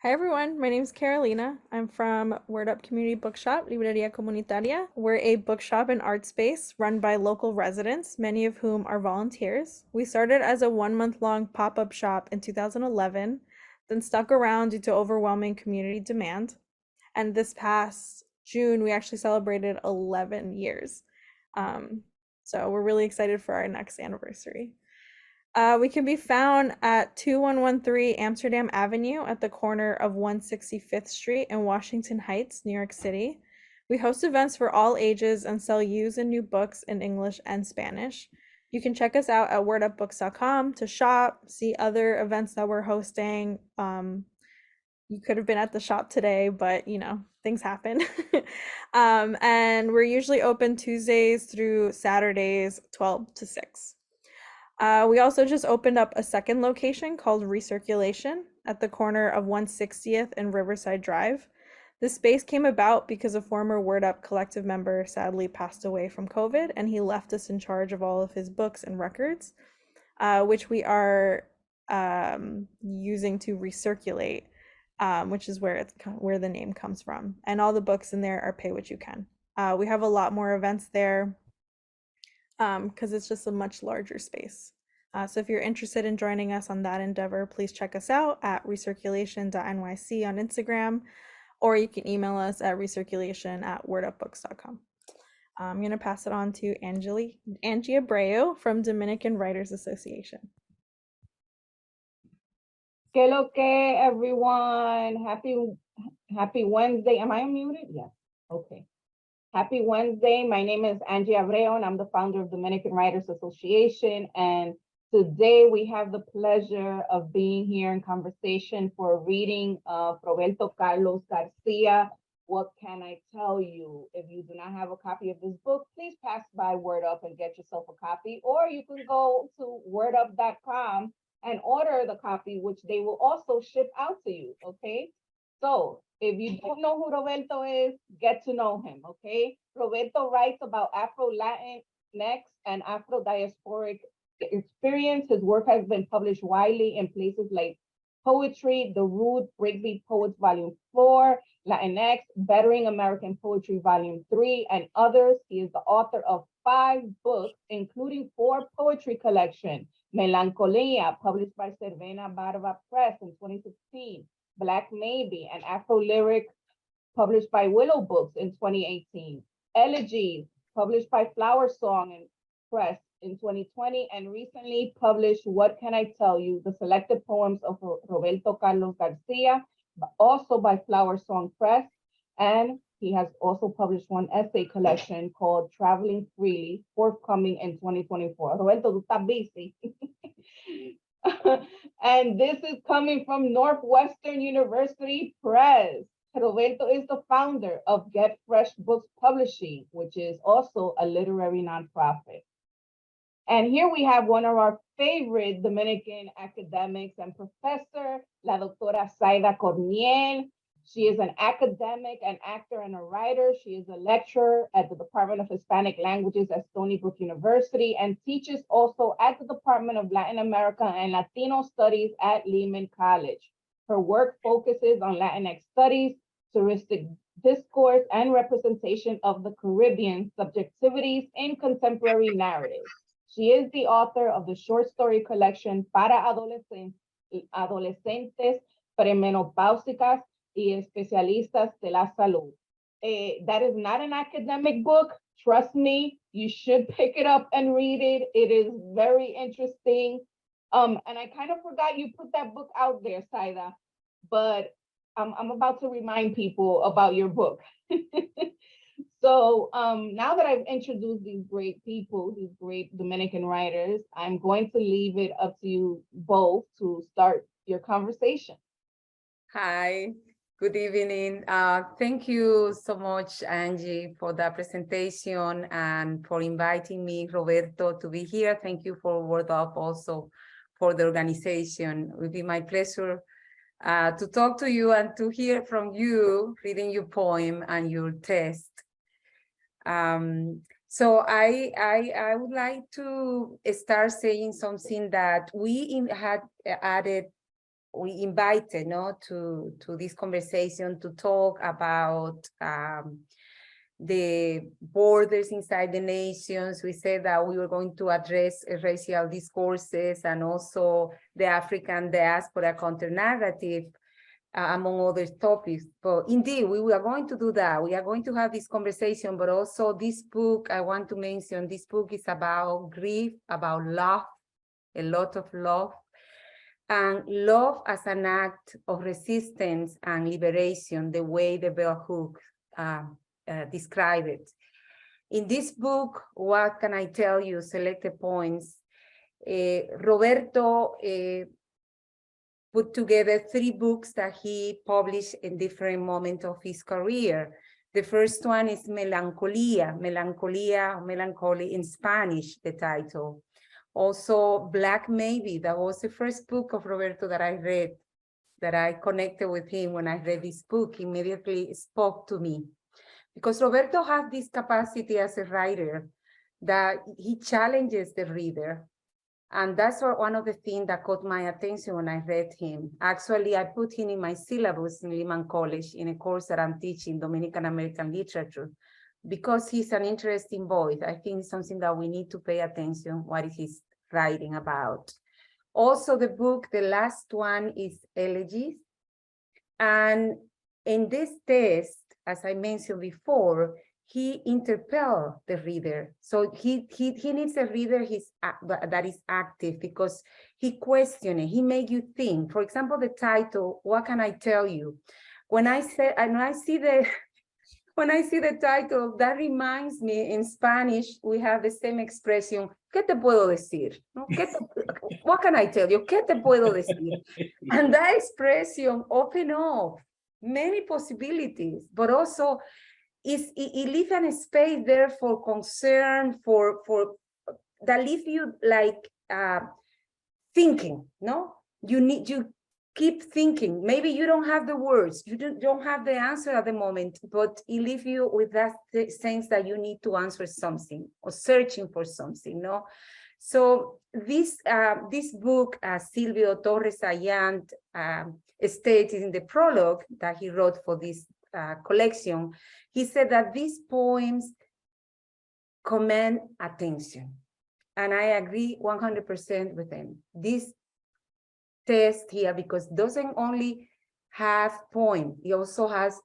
Hi everyone, my name is Carolina. I'm from Word Up Community Bookshop, Librería Comunitaria. We're a bookshop and art space run by local residents, many of whom are volunteers. We started as a 1-month-long pop-up shop in 2011, then stuck around due to overwhelming community demand. And this past June, we actually celebrated 11 years. Um, so we're really excited for our next anniversary. We can be found at 2113 Amsterdam Avenue at the corner of 165th Street and Washington Heights, New York City. We host events for all ages and sell used and new books in English and Spanish. You can check us out at wordupbooks.com to shop, see other events that we're hosting. You could have been at the shop today, but things happen. And we're usually open Tuesdays through Saturdays, 12 to 6. We also just opened up a second location called Recirculation at the corner of 160th and Riverside Drive. This space came about because a former Word Up collective member sadly passed away from COVID, and he left us in charge of all of his books and records, which we are using to recirculate, which is where the name comes from. And all the books in there are pay what you can. We have a lot more events there because it's just a much larger space. So if you're interested in joining us on that endeavor, please check us out at recirculation.nyc on Instagram, or you can email us at recirculation@wordupbooks.com. I'm going to pass it on to Angie Abreu from Dominican Writers Association. Que lo que, everyone? Happy Wednesday. Am I unmuted? Yes. Okay. Happy Wednesday. My name is Angie Abreu, and I'm the founder of Dominican Writers Association. And today we have the pleasure of being here in conversation for a reading of Roberto Carlos García. What can I tell you? If you do not have a copy of this book, please pass by Word Up and get yourself a copy, or you can go to wordup.com and order the copy, which they will also ship out to you, okay? So if you don't know who Roberto is, get to know him, okay? Roberto writes about Afro-Latinx and Afro-diasporic experience. His work has been published widely in places like Poetry, The Root, Breakbeat Poets Volume 4, Latinx, Bettering American Poetry Volume 3, and others. He is the author of 5 books, including 4 poetry collections. Melancholia, published by Cervena Barba Press in 2016. Black Maybe, an Afro-lyric published by Willow Books in 2018. Elegies, published by Flower Song and Press in 2020, and recently published What Can I Tell You? The Selected Poems of Roberto Carlos García, also by Flower Song Press. And he has also published one essay collection called Traveling Freely, forthcoming in 2024. Roberto, tú estás busy. And this is coming from Northwestern University Press. Roberto is the founder of Get Fresh Books Publishing, which is also a literary nonprofit. And here we have one of our favorite Dominican academics and professor, la doctora Zaida Corniel. She is an academic, an actor, and a writer. She is a lecturer at the Department of Hispanic Languages at Stony Brook University and teaches also at the Department of Latin America and Latino Studies at Lehman College. Her work focuses on Latinx studies, touristic discourse, and representation of the Caribbean subjectivities in contemporary narratives. She is the author of the short story collection Para Adolescentes Premenopáusicas y Especialistas de la Salud. That is not an academic book. Trust me, you should pick it up and read it. It is very interesting. And I kind of forgot you put that book out there, Zaida, but I'm about to remind people about your book. So now that I've introduced these great people, these great Dominican writers, I'm going to leave it up to you both to start your conversation. Hi, good evening. Thank you so much, Angie, for the presentation and for inviting me, Roberto, to be here. Thank you for Word Up also for the organization. It will be my pleasure to talk to you and to hear from you, reading your poem and your text. So I would like to start saying something that we had added we invited to this conversation to talk about the borders inside the nations. We said that we were going to address racial discourses and also the African diaspora counter-narrative, among other topics. But indeed, we are going to do that. We are going to have this conversation, but also this book, I want to mention, this book is about grief, about love, a lot of love, and love as an act of resistance and liberation, the way the bell hook described it. In this book, what can I tell you? Selected points. Roberto put together 3 books that he published in different moments of his career. The first one is Melancolía, Melancholy in Spanish, the title. Also, Black Maybe, that was the first book of Roberto that I read, that I connected with him when I read this book, immediately spoke to me. Because Roberto has this capacity as a writer that he challenges the reader. And that's one of the things that caught my attention when I read him. Actually, I put him in my syllabus in Lehman College in a course that I'm teaching, Dominican American Literature, because he's an interesting voice. I think it's something that we need to pay attention, what he's writing about. Also, the book, the last one is Elegies. And in this text, as I mentioned before, he interpelled the reader. So he needs a reader that is active, because he questions it, he makes you think. For example, the title, What Can I Tell You? When I see the title, that reminds me, in Spanish, we have the same expression, ¿qué te puedo decir? ¿No? What can I tell you? ¿Qué te puedo decir? And that expression opens up many possibilities, but also it leaves a space there for concern, for that leaves you like thinking, no? You keep thinking. Maybe you don't have the words, you don't have the answer at the moment, but it leaves you with that sense that you need to answer something or searching for something, no? So this book, Silvio Torres Ayant states in the prologue that he wrote for this collection, he said that these poems command attention. And I agree 100% with him. This text here, because doesn't only have poems, it also has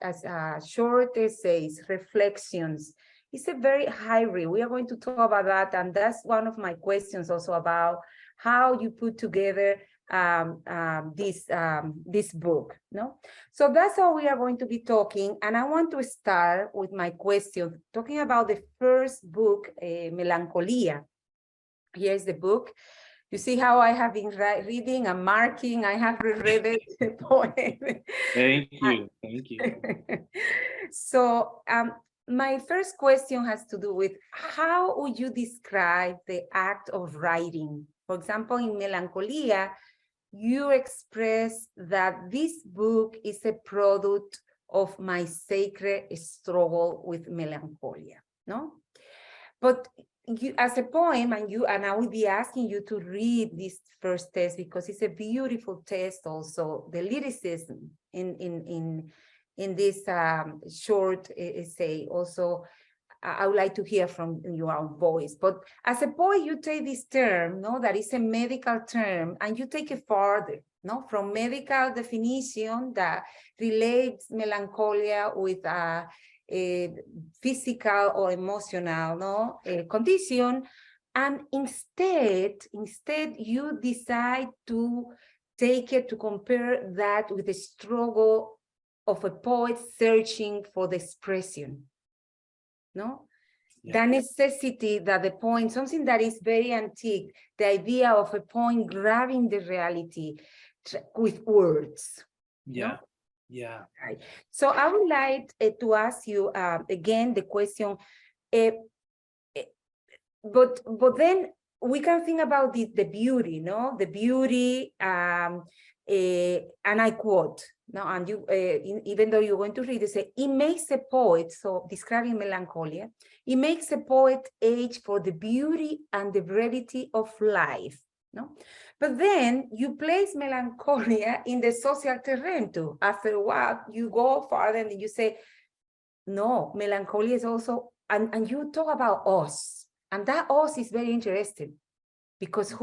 short essays, reflections. It's a very hybrid. We are going to talk about that, and that's one of my questions also about how you put together this book, no? So that's how we are going to be talking, and I want to start with my question, talking about the first book, Melancolía. Here's the book. You see how I have been reading and marking. I have reread the poem. Thank you. So my first question has to do with how would you describe the act of writing? For example, in Melancolía, you express that this book is a product of my sacred struggle with melancholia, no? But you, as a poem, and I will be asking you to read this first text because it's a beautiful text. Also, the lyricism in this short essay. Also, I would like to hear from your own voice. But as a poet, you take this term, no, that is a medical term, and you take it farther, no, from medical definition that relates melancholia with a physical or emotional, no, condition, and instead you decide to take it to compare that with the struggle of a poet searching for the expression. No, yeah. The necessity that the poem, something that is very antique, the idea of a poem grabbing the reality with words. Yeah, no? Yeah. Right. So I would like to ask you again the question, but then we can think about the beauty, no, the beauty, and I quote. No, and you, even though you're going to read it, say, it makes a poet, so describing melancholia, it makes a poet age for the beauty and the brevity of life, no? But then you place melancholia in the social terrain too. After a while, you go farther and you say, no, melancholia is also, and you talk about us, and that us is very interesting, because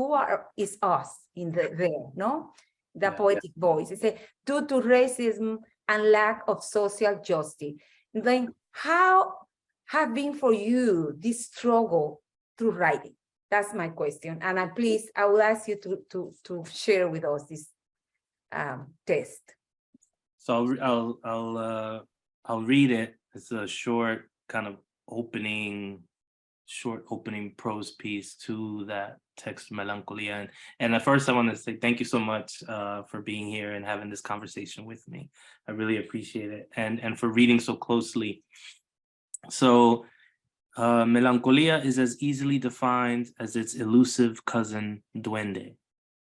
is us in there, no? The poetic voice. It says, due to racism and lack of social justice. Then how have been for you this struggle through writing? That's my question. And I will ask you to share with us this test. So I'll read it. It's a short kind of opening prose piece to that text, Melancholia. And at first I want to say thank you so much for being here and having this conversation with me. I really appreciate it. And for reading so closely. So Melancholia is as easily defined as its elusive cousin, duende,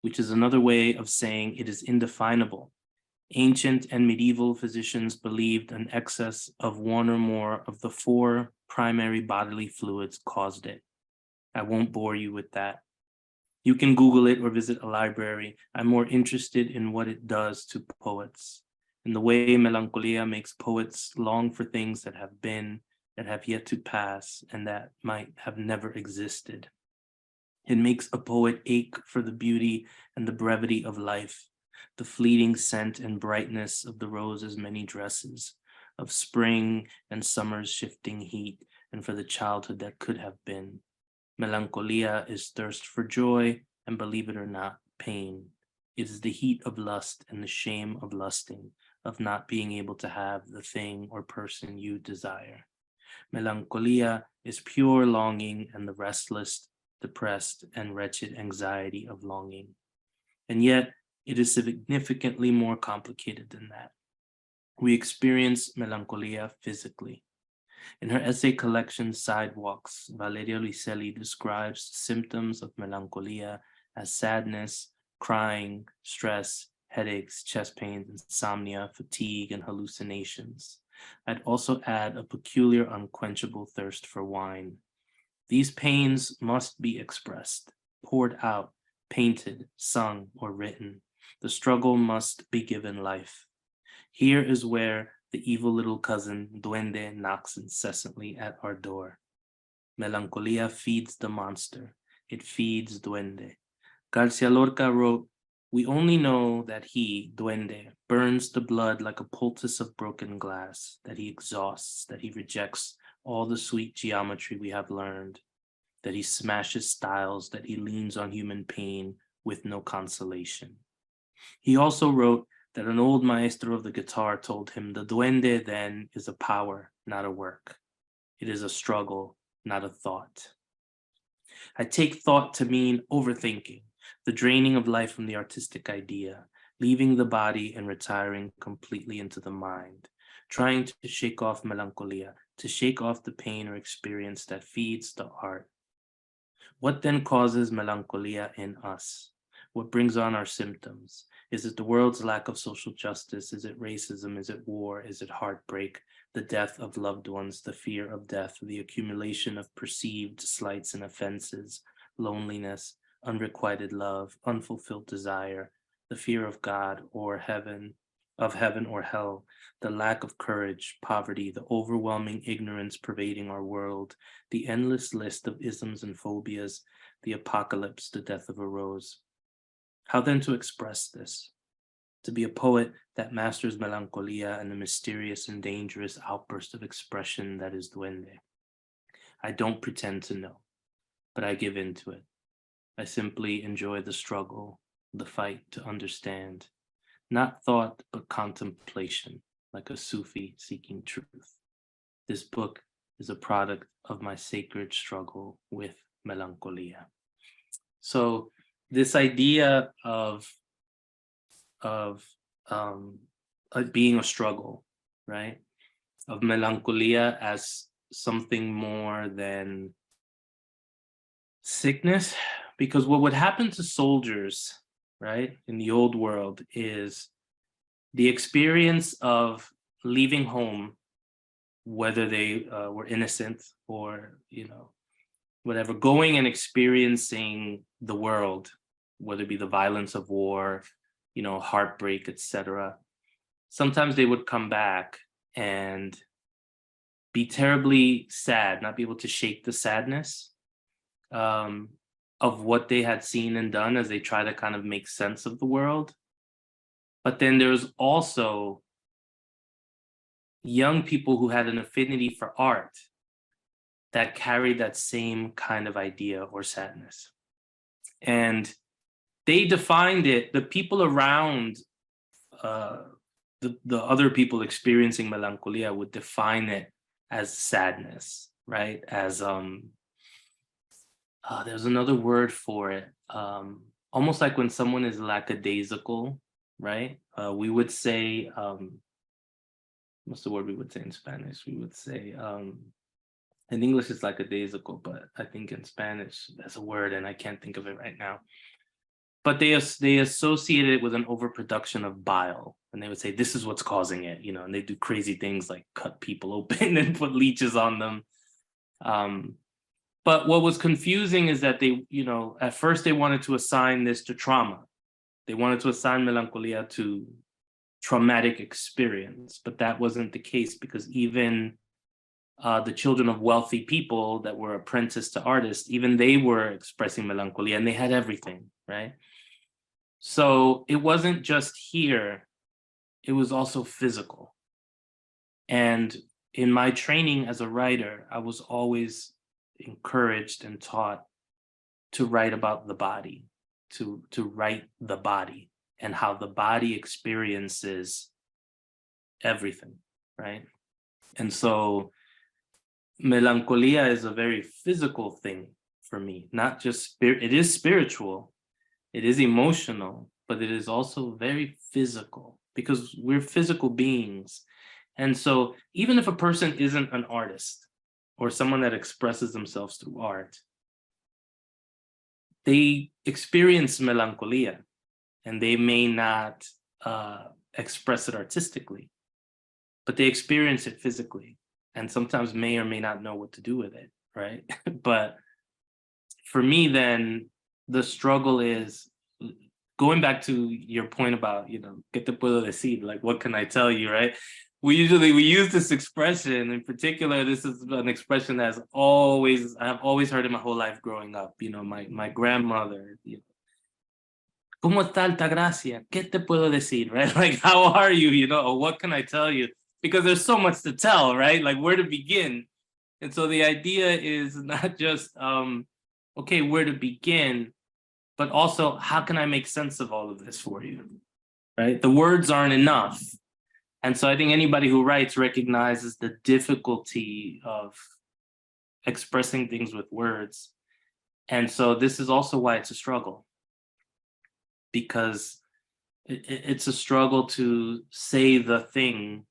which is another way of saying it is indefinable. Ancient and medieval physicians believed an excess of one or more of the 4 primary bodily fluids caused it. I won't bore you with that. You can Google it or visit a library. I'm more interested in what it does to poets, in the way melancholia makes poets long for things that have been, that have yet to pass, and that might have never existed. It makes a poet ache for the beauty and the brevity of life, the fleeting scent and brightness of the rose's many dresses, of spring and summer's shifting heat, and for the childhood that could have been. Melancholia is thirst for joy, and believe it or not, pain. It is the heat of lust and the shame of lusting, of not being able to have the thing or person you desire. Melancholia is pure longing and the restless, depressed, and wretched anxiety of longing. And yet, it is significantly more complicated than that. We experience melancholia physically. In her essay collection, Sidewalks, Valeria Luiselli describes symptoms of melancholia as sadness, crying, stress, headaches, chest pains, insomnia, fatigue, and hallucinations. I'd also add a peculiar unquenchable thirst for wine. These pains must be expressed, poured out, painted, sung, or written. The struggle must be given life. Here is where the evil little cousin, duende, knocks incessantly at our door. Melancholia feeds the monster. It feeds duende. Garcia Lorca wrote, "We only know that he, duende, burns the blood like a poultice of broken glass, that he exhausts, that he rejects all the sweet geometry we have learned, that he smashes styles, that he leans on human pain with no consolation." He also wrote that an old maestro of the guitar told him the duende then is a power, not a work. It is a struggle, not a thought. I take thought to mean overthinking, the draining of life from the artistic idea, leaving the body and retiring completely into the mind, trying to shake off melancholia, to shake off the pain or experience that feeds the art. What then causes melancholia in us? What brings on our symptoms? Is it the world's lack of social justice? Is it racism? Is it war? Is it heartbreak? The death of loved ones, the fear of death, the accumulation of perceived slights and offenses, loneliness, unrequited love, unfulfilled desire, the fear of God or heaven or hell, the lack of courage, poverty, the overwhelming ignorance pervading our world, the endless list of isms and phobias, the apocalypse, the death of a rose. How then to express this? To be a poet that masters melancholia and the mysterious and dangerous outburst of expression that is duende. I don't pretend to know, but I give in to it. I simply enjoy the struggle, the fight to understand, not thought, but contemplation, like a Sufi seeking truth. This book is a product of my sacred struggle with melancholia. So this idea of being a struggle, right? Of melancholia as something more than sickness, because what would happen to soldiers, right, in the old world is the experience of leaving home, whether they were innocent or, whatever, going and experiencing the world, whether it be the violence of war, you know, heartbreak, etc. Sometimes they would come back and be terribly sad, not be able to shake the sadness of what they had seen and done as they try to kind of make sense of the world. But then there's also young people who had an affinity for art that carried that same kind of idea or sadness. And they defined it, the people around the other people experiencing melancholia would define it as sadness, right? As there's another word for it, almost like when someone is lackadaisical, right? We would say, what's the word we would say in Spanish? We would say, in English it's lackadaisical, but I think in Spanish there's a word and I can't think of it right now. But they associated it with an overproduction of bile, and they would say this is what's causing it, you know, and they do crazy things like cut people open and put leeches on them. But what was confusing is that they, you know, at first they wanted to assign this to trauma. They wanted to assign melancholia to traumatic experience, but that wasn't the case, because even the children of wealthy people that were apprenticed to artists, even they were expressing melancholia, and they had everything, right? So it wasn't just here, it was also physical. And in my training as a writer, I was always encouraged and taught to write about the body, to write the body and how the body experiences everything, right? And so melancholia is a very physical thing for me, not just spirit. It is spiritual, it is emotional, but it is also very physical, because we're physical beings. And so even if a person isn't an artist or someone that expresses themselves through art, they experience melancholia, and they may not express it artistically, but they experience it physically, and sometimes may or may not know what to do with it, right? But for me, then, the struggle is, going back to your point about, you know, ¿qué te puedo decir? Like, what can I tell you, right? We use this expression. In particular, this is an expression that I've always heard in my whole life growing up. You know, my grandmother, you know, ¿Cómo está Altagracia? ¿Qué te puedo decir? Right? Like, how are you? You know, or what can I tell you? Because there's so much to tell, right? Like, where to begin? And so the idea is not just, okay, where to begin, but also, how can I make sense of all of this for you, right? The words aren't enough. And so I think anybody who writes recognizes the difficulty of expressing things with words. And so this is also why it's a struggle, because it's a struggle to say the thing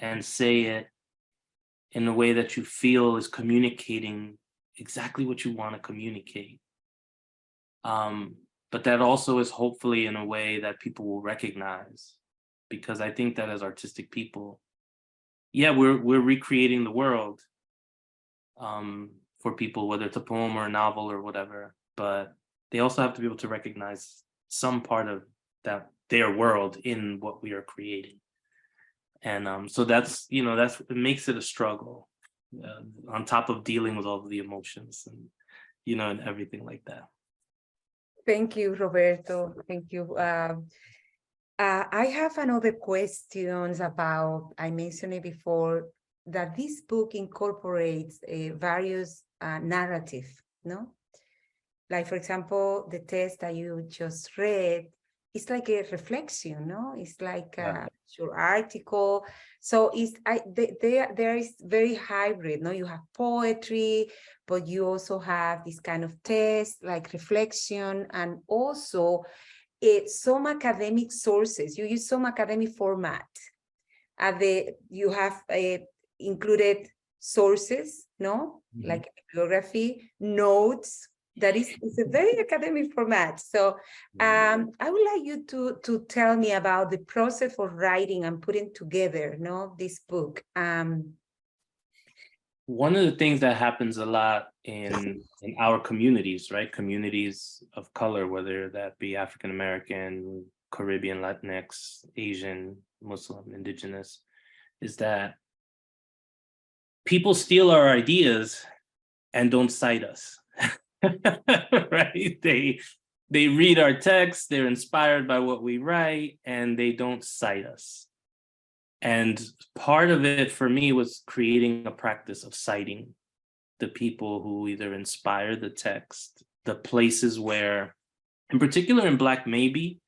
and say it in a way that you feel is communicating exactly what you want to communicate. But that also is hopefully in a way that people will recognize, because I think that as artistic people, yeah, we're recreating the world for people, whether it's a poem or a novel or whatever, but they also have to be able to recognize some part of that, their world, in what we are creating. And so that's, you know, it makes it a struggle, on top of dealing with all of the emotions and, you know, and everything like that. Thank you, Roberto. Thank you. I have another questions about, I mentioned it before, that this book incorporates various narrative, no? Like, for example, the text that you just read, it's like a reflection, no? It's like your article. So there is very hybrid, no? You have poetry, but you also have this kind of text, like reflection, and also some academic sources. You use some academic format. You have included sources, no? Mm-hmm. Like bibliography, notes. That it's a very academic format. So I would like you to tell me about the process for writing and putting together, no, this book. one of the things that happens a lot in our communities, right? Communities of color, whether that be African American, Caribbean, Latinx, Asian, Muslim, Indigenous, is that people steal our ideas and don't cite us. Right? They read our text, they're inspired by what we write, and they don't cite us. And part of it for me was creating a practice of citing the people who either inspire the text, the places where, in particular in Black Maybe,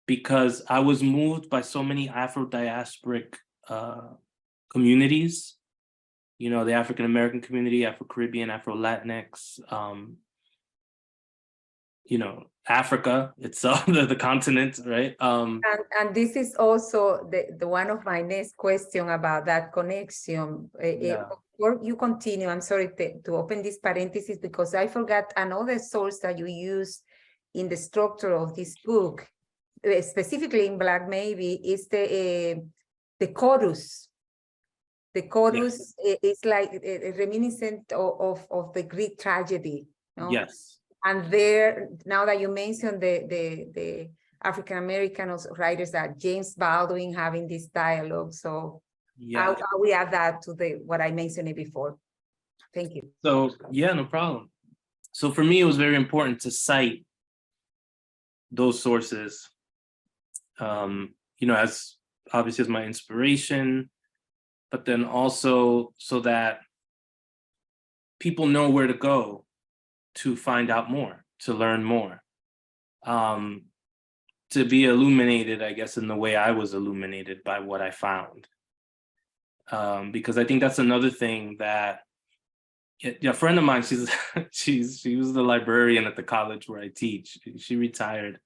because I was moved by so many Afro-diasporic communities, you know, the African American community, Afro-Caribbean, Afro-Latinx, you know, Africa itself, the continent, right? And this is also the one of my next question about that connection. Yeah. Before you continue, I'm sorry to open this parenthesis because I forgot another source that you use in the structure of this book, specifically in Black Maybe, is the chorus. The chorus is like reminiscent of the Greek tragedy. No? Yes. And there, now that you mentioned the African-American writers, that James Baldwin having this dialogue. So Yeah. we add that to what I mentioned before. Thank you. So yeah, no problem. So for me, it was very important to cite those sources, you know, as obviously as my inspiration, but then also so that people know where to go to find out more, to learn more, to be illuminated, I guess, in the way I was illuminated by what I found. Because I think that's another thing that a friend of mine, she was the librarian at the college where I teach. She retired,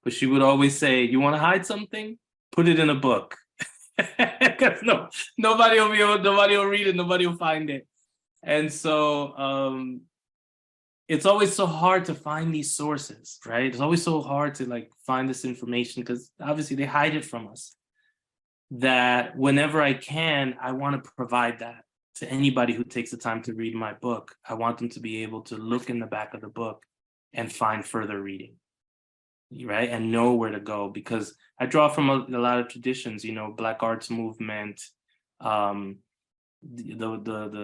but she would always say, "You want to hide something? Put it in a book." Because nobody will read it, nobody will find it. And so it's always so hard to find these sources, right? It's always so hard to like find this information because obviously they hide it from us. That whenever I can, I want to provide that to anybody who takes the time to read my book. I want them to be able to look in the back of the book and find further reading, right? And know where to go, because I draw from a lot of traditions, you know, Black arts movement, the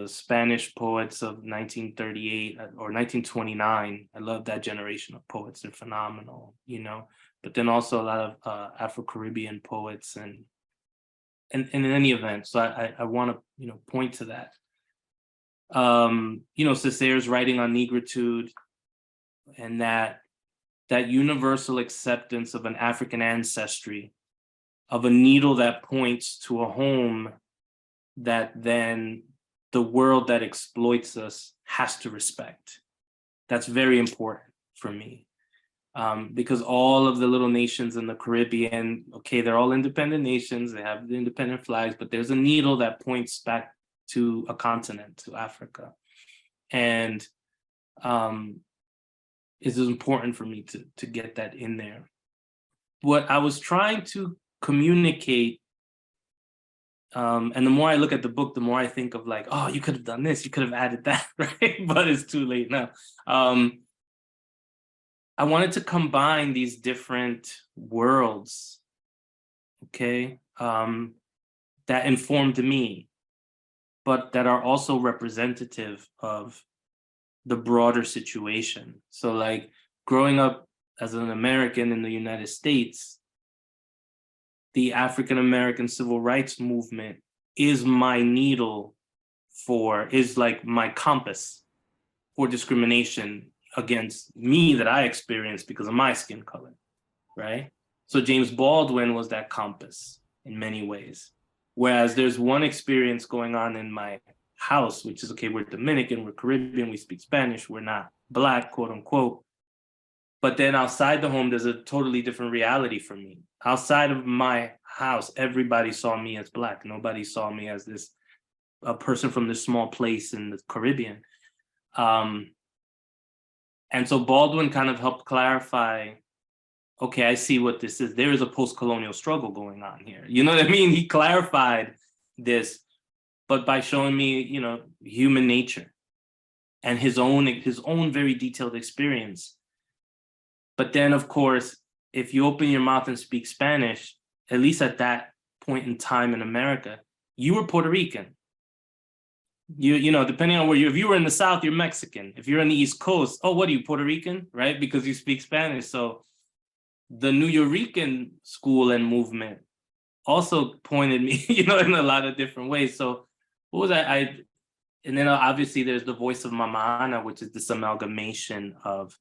Spanish poets of 1938 or 1929. I love that generation of poets. They're phenomenal, you know, but then also a lot of Afro-Caribbean poets and in any event. So I want to, you know, point to that. You know, Césaire's writing on negritude and that universal acceptance of an African ancestry, of a needle that points to a home that then the world that exploits us has to respect. That's very important for me. Because all of the little nations in the Caribbean, okay, they're all independent nations, they have the independent flags, but there's a needle that points back to a continent, to Africa. And it is important for me to get that in there. What I was trying to communicate, and the more I look at the book, the more I think of like, oh, you could have done this, you could have added that, right? But it's too late now. I wanted to combine these different worlds, okay, that informed me, but that are also representative of the broader situation. So like growing up as an American in the United States, the African-American civil rights movement is my needle is like my compass for discrimination against me that I experienced because of my skin color, right? So James Baldwin was that compass in many ways. Whereas there's one experience going on in my house, which is, okay, we're Dominican, we're Caribbean, we speak Spanish, we're not Black, quote unquote. But then outside the home, there's a totally different reality for me. Outside of my house, everybody saw me as Black. Nobody saw me as a person from this small place in the Caribbean. And so Baldwin kind of helped clarify, okay, I see what this is. There is a post-colonial struggle going on here. You know what I mean? He clarified this. but by showing me, you know, human nature and his own very detailed experience. But then, of course, if you open your mouth and speak Spanish, at least at that point in time in America, you were Puerto Rican. You know, depending on where if you were in the South, you're Mexican. If you're on the East Coast, oh, what are you, Puerto Rican, right? Because you speak Spanish. So the New Yorican school and movement also pointed me, you know, in a lot of different ways. So what was and then obviously there's the voice of Mamana, which is this amalgamation of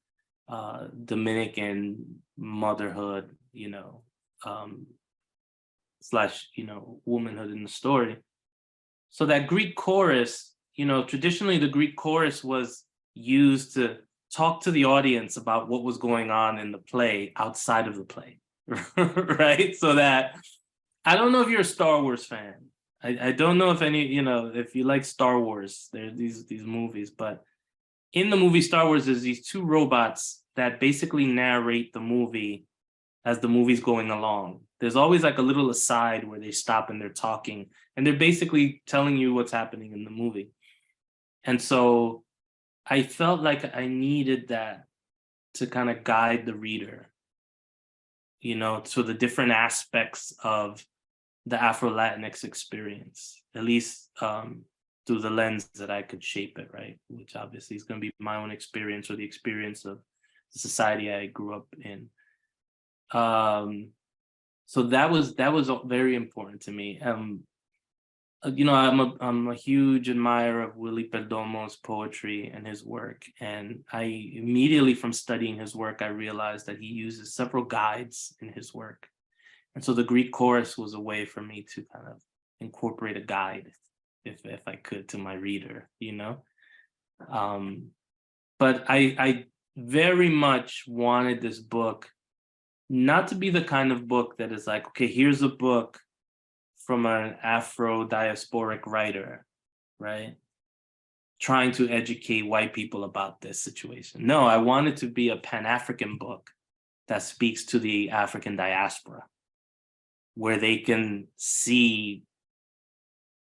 Dominican motherhood, you know, slash, you know, womanhood in the story. So that Greek chorus, you know, traditionally the Greek chorus was used to talk to the audience about what was going on in the play outside of the play, right? So that, I don't know if you're a Star Wars fan. I don't know if any, you know, if you like Star Wars, there's these movies, but in the movie Star Wars, there's these two robots that basically narrate the movie as the movie's going along. There's always like a little aside where they stop and they're talking, and they're basically telling you what's happening in the movie. And so I felt like I needed that to kind of guide the reader, you know, to the different aspects of the Afro-Latinx experience, at least through the lens that I could shape it, right? Which obviously is going to be my own experience or the experience of the society I grew up in. So that was very important to me. You know, I'm a huge admirer of Willie Perdomo's poetry and his work. And I immediately, from studying his work, I realized that he uses several guides in his work. And so the Greek chorus was a way for me to kind of incorporate a guide, if I could, to my reader, you know? But I very much wanted this book not to be the kind of book that is like, okay, here's a book from an Afro-diasporic writer, right? Trying to educate white people about this situation. No, I wanted to be a Pan-African book that speaks to the African diaspora, where they can see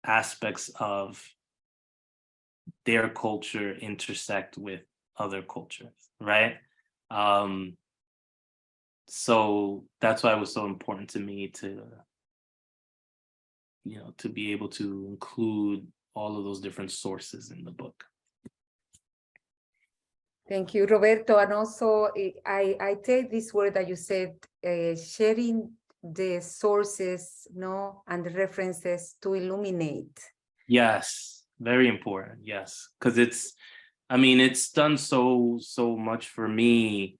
aspects of their culture intersect with other cultures, right? So that's why it was so important to me to, you know, to be able to include all of those different sources in the book. Thank you, Roberto. And also, I take this word that you said, sharing the sources, no, and the references to illuminate. Yes, very important. Yes, because it's done so much for me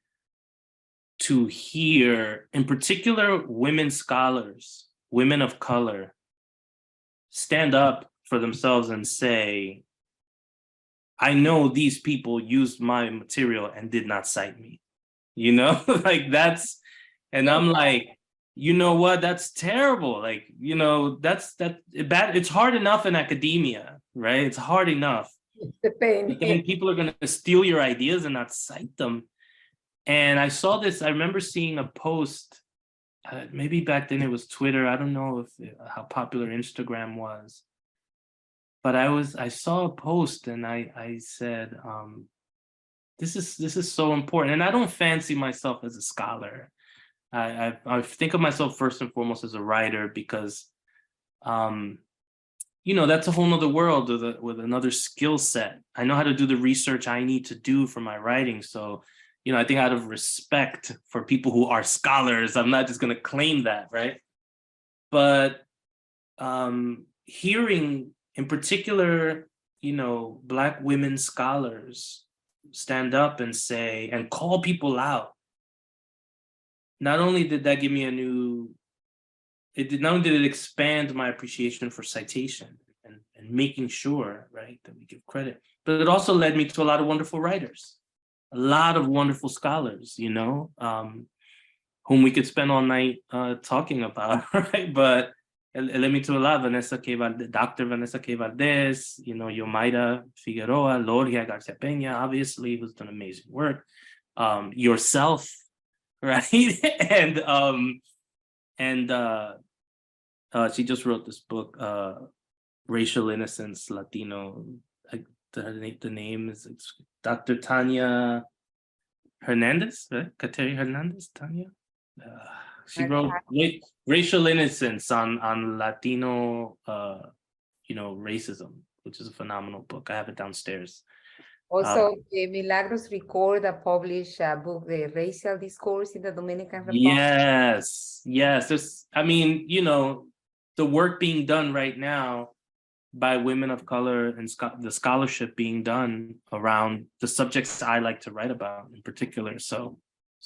to hear, in particular, women scholars, women of color, stand up for themselves and say, I know these people used my material and did not cite me, you know, like that's, and I'm like, you know what, that's terrible. Like, you know, that's bad. It's hard enough in academia, right? It's hard enough. The pain. And people are going to steal your ideas and not cite them. And I saw this, I remember seeing a post, maybe back then it was Twitter. I don't know how popular Instagram was. But I saw a post and I said, this is so important. And I don't fancy myself as a scholar. I think of myself first and foremost as a writer because, you know, that's a whole nother world with another skill set. I know how to do the research I need to do for my writing. So, you know, I think out of respect for people who are scholars, I'm not just going to claim that, right? But hearing, in particular, you know, Black women scholars stand up and say, and call people out, not only did that give me not only did it expand my appreciation for citation and making sure, right, that we give credit, but it also led me to a lot of wonderful writers, a lot of wonderful scholars, you know, whom we could spend all night talking about, right? But it led me to a lot, Dr. Vanessa K. Valdez, you know, Yomaira Figueroa, Loria Garcia Peña, obviously, who's done amazing work, yourself, right? And she just wrote this book, racial innocence Latino. The name is Dr. Tanya Hernandez, right? Kateri Hernandez, Tanya. She wrote Racial Innocence on Latino, racism, which is a phenomenal book. I have it downstairs. Also, Milagros Record published a book, The Racial Discourse in the Dominican Republic. Yes. There's, the work being done right now by women of color and the scholarship being done around the subjects I like to write about in particular. So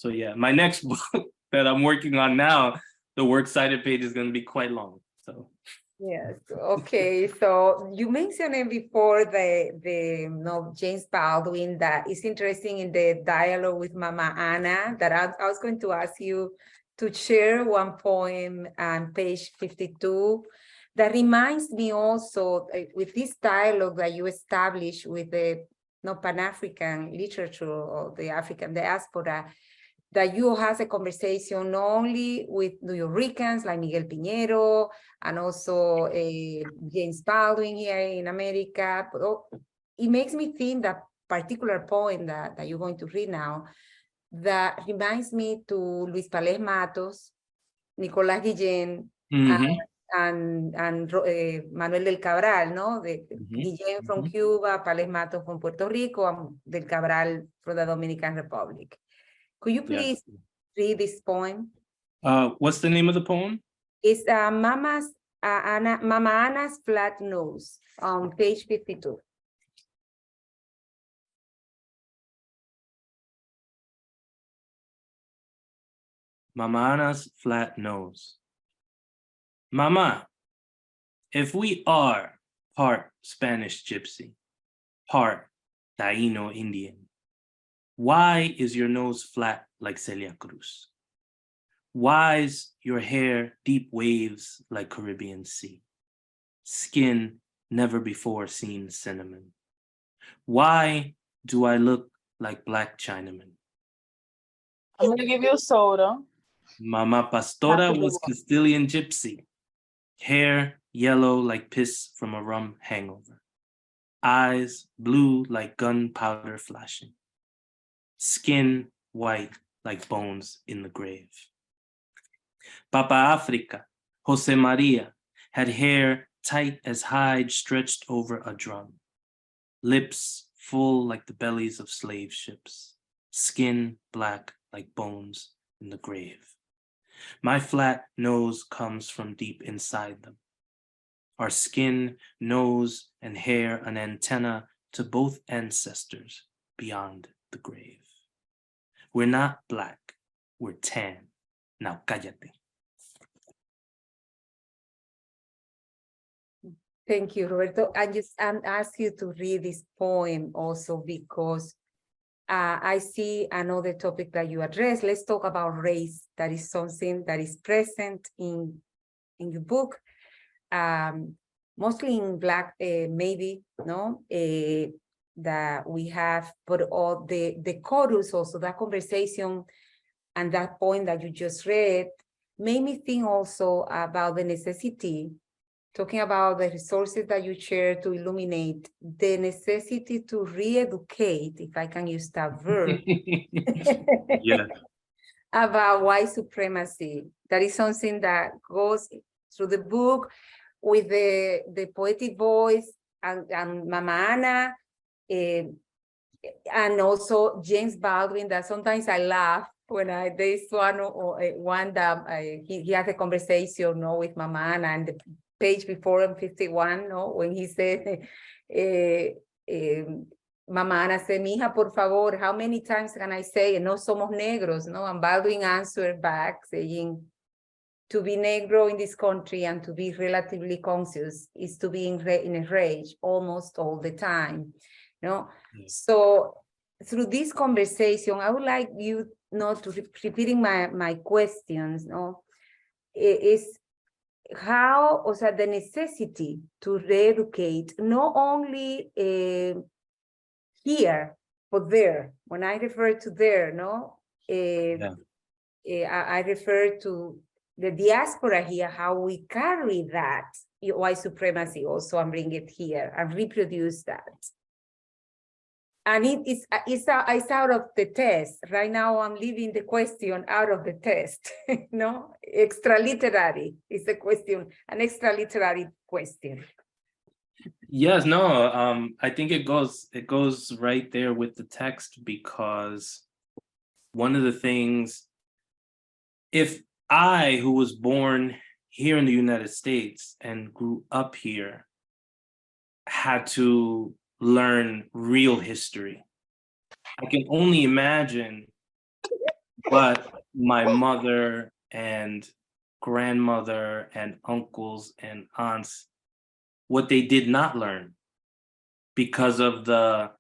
yeah, my next book that I'm working on now, the works cited page is going to be quite long. So yes, okay. So you mentioned before the James Baldwin, that is interesting in the dialogue with Mama Ana, that I was going to ask you to share one poem on page 52 that reminds me also with this dialogue that you established with the Pan-African literature or the African diaspora, that you have a conversation not only with New Yorkers like Miguel Piñero and also James Baldwin here in America. But it makes me think that particular poem that you're going to read now, that reminds me to Luis Palés Matos, Nicolás Guillén, and Manuel del Cabral, no? Guillén from Cuba, Palés Matos from Puerto Rico, and del Cabral from the Dominican Republic. Could you please read this poem? What's the name of the poem? It's Mama Ana's Flat Nose on page 52. Mama Ana's Flat Nose. Mama, if we are part Spanish Gypsy, part Taino Indian, why is your nose flat like Celia Cruz? Why's your hair deep waves like Caribbean Sea? Skin never before seen cinnamon. Why do I look like Black Chinaman? I'm gonna give you a soda. Mama Pastora was Castilian Gypsy. Hair yellow like piss from a rum hangover. Eyes blue like gunpowder flashing. Skin white like bones in the grave. Papa Africa, Jose Maria, had hair tight as hide stretched over a drum. Lips full like the bellies of slave ships. Skin black like bones in the grave. My flat nose comes from deep inside them. Our skin, nose, and hair an antenna to both ancestors beyond the grave. We're not Black, we're tan. Now cállate. Thank you, Roberto. I just ask you to read this poem also because I see another topic that you address. Let's talk about race. That is something that is present in your book, mostly in Black, maybe, no? That we have, but all the chorus also, that conversation and that point that you just read made me think also about the necessity, talking about the resources that you share to illuminate the necessity to re-educate, if I can use that verb, Yeah. about white supremacy. That is something that goes through the book with the poetic voice and Mama Ana, and also James Baldwin, that sometimes I laugh when there's one that he has a conversation, no, with Mama Ana, and the page before him, 51, no, when he said, Mama Ana said, mija, por favor, how many times can I say, no somos negros, no? And Baldwin answered back saying, to be Negro in this country and to be relatively conscious is to be in a rage almost all the time, no? Yes. So through this conversation, I would like you not to repeating my questions, no? Is how, o sea, the necessity to re-educate, not only here, but there. When I refer to there, no? I refer to the diaspora here, how we carry that white supremacy also and bring it here and reproduce that. And it's out of the test. Right now, I'm leaving the question out of the test. No, extra literary is the question, an extra literary question. Yes, no, I think it goes right there with the text, because one of the things, if I, who was born here in the United States and grew up here, had to learn real history, I can only imagine what my mother and grandmother and uncles and aunts, what they did not learn because of the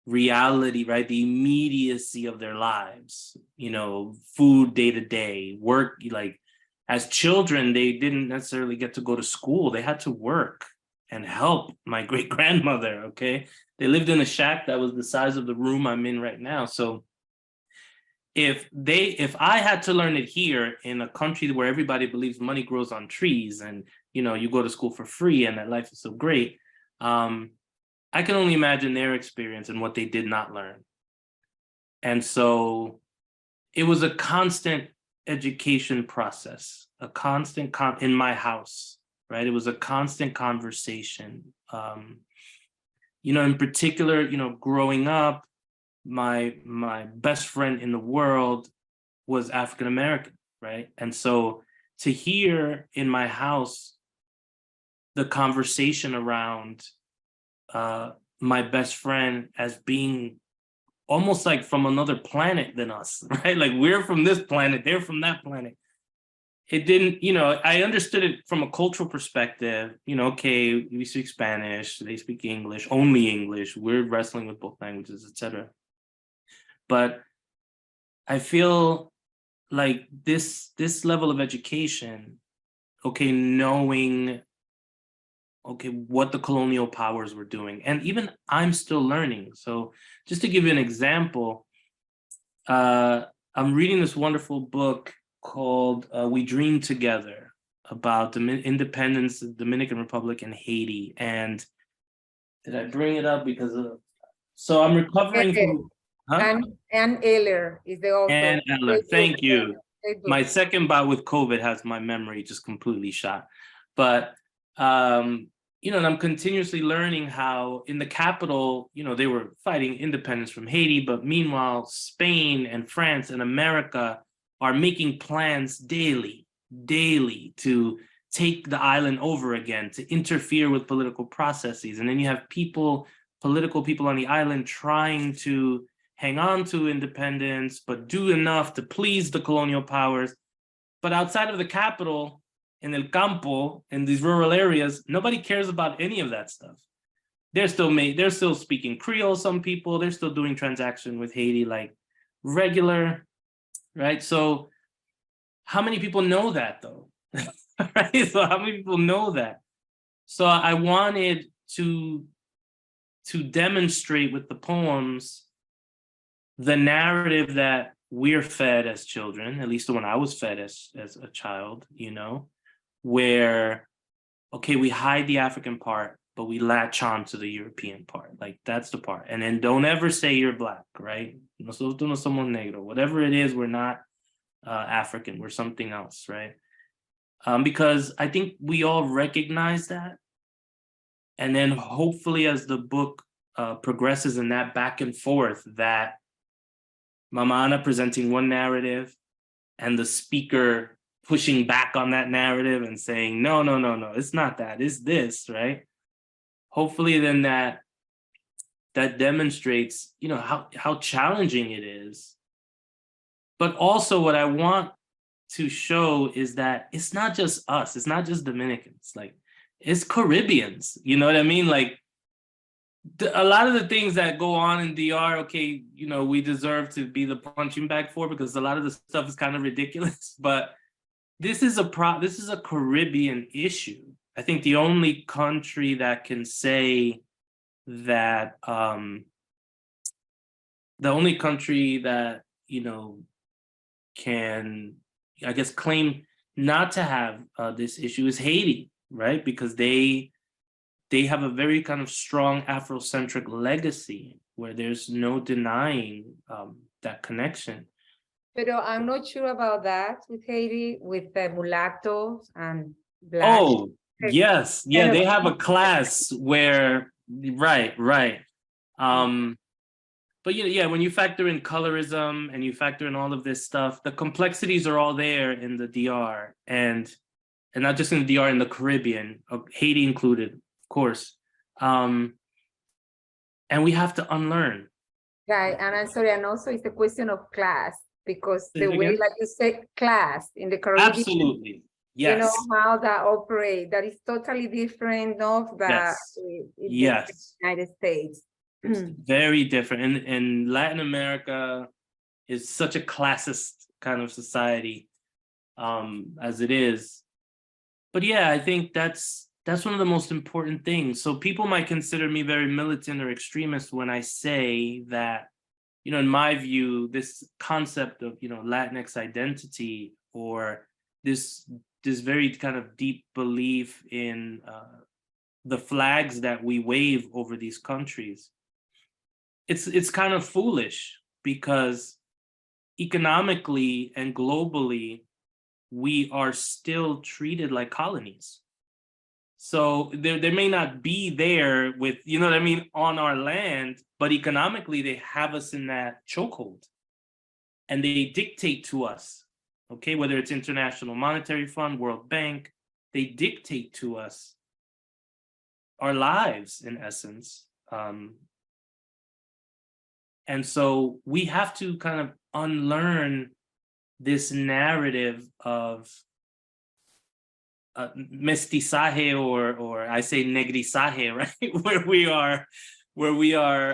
reality, right? The immediacy of their lives, you know, food day to day, work. Like as children, they didn't necessarily get to go to school. They had to work and help my great grandmother. Okay. They lived in a shack that was the size of the room I'm in right now. So if I had to learn it here in a country where everybody believes money grows on trees and, you know, you go to school for free and that life is so great, I can only imagine their experience and what they did not learn. And so it was a constant education process, a constant in my house, right? It was a constant conversation. You know, in particular, you know, growing up, my best friend in the world was African American, right? And so to hear in my house the conversation around my best friend as being almost like from another planet than us, right? Like we're from this planet, they're from that planet. It didn't, you know, I understood it from a cultural perspective, you know, okay, we speak Spanish, they speak English, only English, we're wrestling with both languages, etc. But I feel like this level of education, okay, knowing, okay, what the colonial powers were doing, and even I'm still learning. So just to give you an example, I'm reading this wonderful book called We Dream Together about the independence of the Dominican Republic and Haiti. And did I bring it up because of, so I'm recovering from, huh? And Eller is the author. And Eller, thank you. My second bout with COVID has my memory just completely shot. But, you know, and I'm continuously learning how in the capital, you know, they were fighting independence from Haiti, but meanwhile, Spain and France and America are making plans daily to take the island over again, to interfere with political processes. And then you have political people on the island trying to hang on to independence, but do enough to please the colonial powers. But outside of the capital, in El Campo, in these rural areas, nobody cares about any of that stuff. They're still speaking Creole, some people, they're still doing transaction with Haiti like regular, right? So how many people know that though? Right? So how many people know that? So I wanted to demonstrate with the poems the narrative that we're fed as children, at least the one I was fed as a child, you know, where, okay, we hide the African part, but we latch on to the European part. Like that's the part. And then don't ever say you're Black, right? Nosotros no somos negro. Whatever it is, we're not African, we're something else, right? Because I think we all recognize that. And then hopefully as the book progresses in that back and forth, that Mama Ana presenting one narrative and the speaker pushing back on that narrative and saying, no, it's not that, it's this, right? Hopefully then that demonstrates, you know, how challenging it is. But also what I want to show is that it's not just us, it's not just Dominicans, like it's Caribbeans, you know what I mean? Like a lot of the things that go on in DR, okay, you know, we deserve to be the punching bag for because a lot of the stuff is kind of ridiculous, but this is a Caribbean issue. I think the only country that can say that, the only country that, you know, can, I guess, claim not to have this issue is Haiti, right? Because they have a very kind of strong Afrocentric legacy where there's no denying that connection. But I'm not sure about that with Haiti, with the mulattoes and black. Oh, yes. Yeah, they have a class where, right. But yeah, when you factor in colorism and you factor in all of this stuff, the complexities are all there in the DR and not just in the DR, in the Caribbean, Haiti included, of course. And we have to unlearn. Right, and I'm sorry, and also it's a question of class, because Say the it way, again? like you say, class in the Caribbean, Absolutely. you know Yes. how that operate, that is totally different of the, Yes. in Yes. the United States. It's very different. And Latin America is such a classist kind of society as it is. But yeah, I think that's one of the most important things. So people might consider me very militant or extremist when I say that, you know, in my view, this concept of, you know, Latinx identity, or this very kind of deep belief in the flags that we wave over these countries, it's kind of foolish, because economically and globally, we are still treated like colonies. So they may not be there with, you know what I mean, on our land, but economically they have us in that chokehold and they dictate to us, okay, whether it's International Monetary Fund, World Bank, they dictate to us our lives in essence. And so we have to kind of unlearn this narrative of mestizaje, or I say negrizaje, right? where we are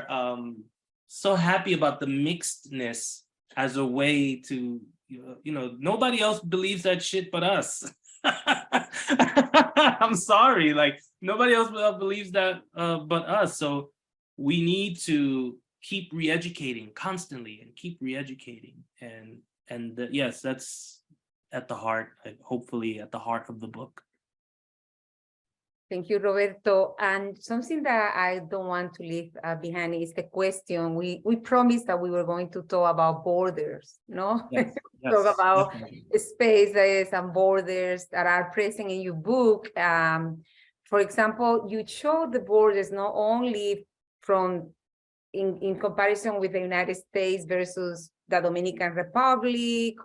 so happy about the mixedness as a way to, you know, nobody else believes that shit but us. I'm sorry, like nobody else believes that but us. So we need to keep re-educating constantly and keep re-educating, and yes, that's at the heart, hopefully at the heart of the book. Thank you, Roberto. And something that I don't want to leave behind is the question. We promised that we were going to talk about borders, no? Yes, Talk about definitely. spaces and borders that are present in your book. For example, you show the borders not only from in comparison with the United States versus the Dominican Republic,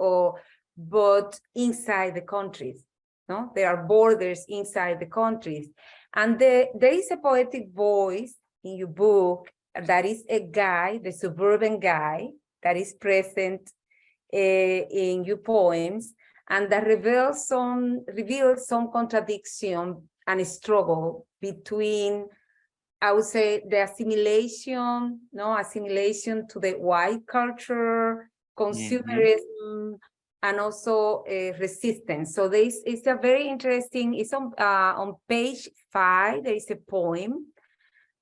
but inside the countries. No, there are borders inside the countries. And there is a poetic voice in your book that is a guy, the suburban guy, that is present in your poems, and that reveals some contradiction and struggle between, I would say, the assimilation to the white culture, consumerism, and also resistance. So this is a very interesting, it's on page 5, there is a poem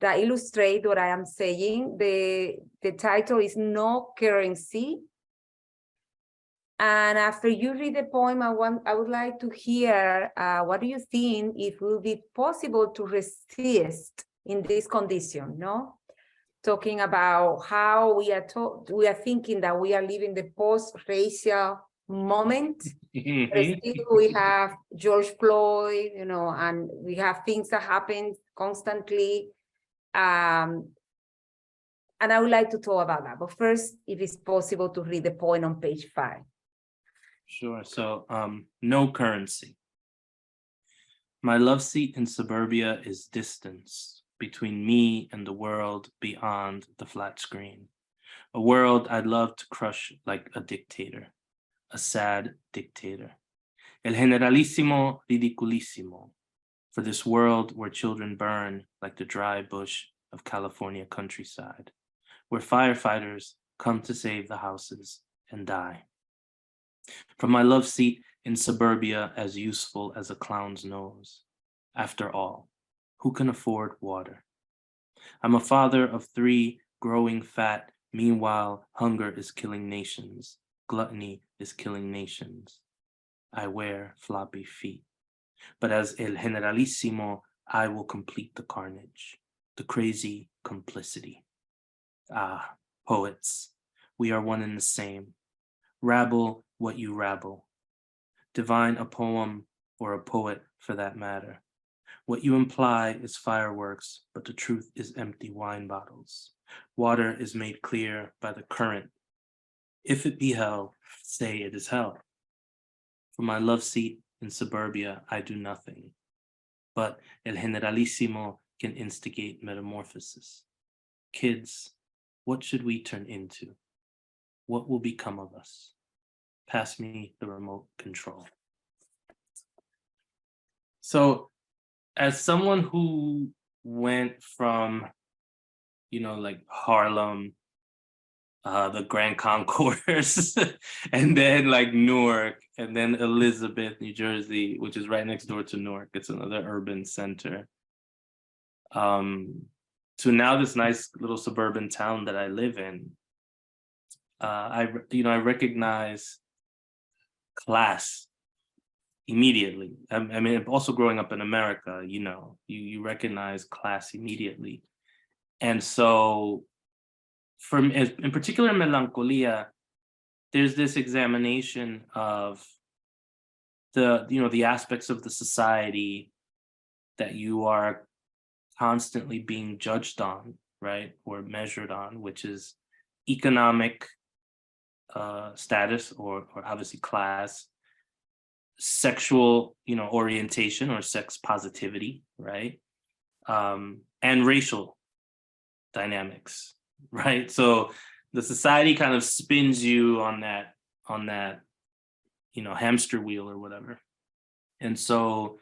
that illustrates what I am saying. The title is No Currency. And after you read the poem, I would like to hear what do you think it will be possible to resist in this condition, no? Talking about how we are thinking that we are living the post-racial moment. But still we have George Floyd, you know, and we have things that happen constantly. And I would like to talk about that. But first, if it's possible to read the poem on page 5. Sure. So, no currency. My love seat in suburbia is distance between me and the world beyond the flat screen. A world I'd love to crush like a dictator, a sad dictator. El generalissimo ridiculissimo. For this world where children burn like the dry bush of California countryside, where firefighters come to save the houses and die. From my love seat in suburbia, as useful as a clown's nose. After all, who can afford water? I'm a father of 3 growing fat. Meanwhile, hunger is killing nations. Gluttony is killing nations. I wear floppy feet. But as El Generalissimo, I will complete the carnage, the crazy complicity. Ah, poets, we are one and the same. Rabble what you rabble. Divine a poem or a poet for that matter. What you imply is fireworks, but the truth is empty wine bottles. Water is made clear by the current. If it be hell, say it is hell. From my love seat in suburbia, I do nothing. But El Generalissimo can instigate metamorphosis. Kids, what should we turn into? What will become of us? Pass me the remote control. So, as someone who went from, like Harlem, the Grand Concourse, and then like Newark, and then Elizabeth, New Jersey, which is right next door to Newark. It's another urban center. To now this nice little suburban town that I live in. I recognize class immediately. I mean, also growing up in America, you recognize class immediately. And so in particular, Melancholia, there's this examination of the aspects of the society that you are constantly being judged on, right? Or measured on, which is economic status or obviously class, sexual, orientation or sex positivity, right? And racial dynamics, right? So the society kind of spins you on that, hamster wheel or whatever. And so